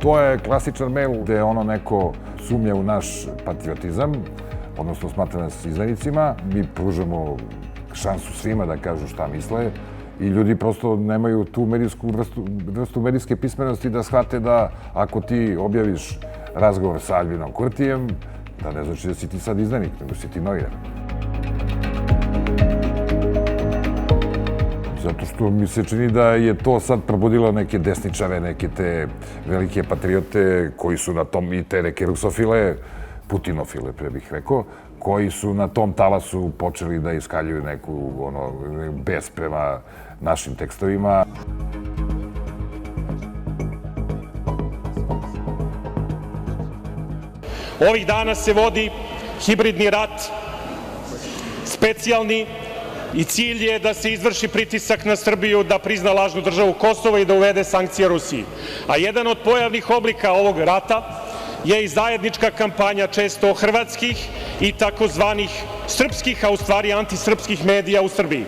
To je klasičan mail gde ono neko sumnja u naš patriotizam, odnosno smatra nas izdajnicima. Mi pružamo šansu svima da kažu šta misle i ljudi prosto nemaju tu vrstu medijske pismenosti da shvate da ako ti objaviš razgovor sa Albinom Kurtijem, da ne znači da si ti sad izdajnik, nego si ti novinar. Zato što mi se čini da je to sad probudilo neke desničare, neke te velike patriote koji su na tom, i te neke rusofile, putinofile, pre bih rekao, koji su na tom talasu počeli da iskaljuju neku bes prema našim tekstovima. Ovih dana se vodi hibridni rat, specijalni, i cilj je da se izvrši pritisak na Srbiju da prizna lažnu državu Kosovo i da uvede sankcije Rusiji. A jedan od pojavnih oblika ovog rata je i zajednička kampanja često hrvatskih i takozvanih srpskih, a u stvari antisrpskih medija u Srbiji.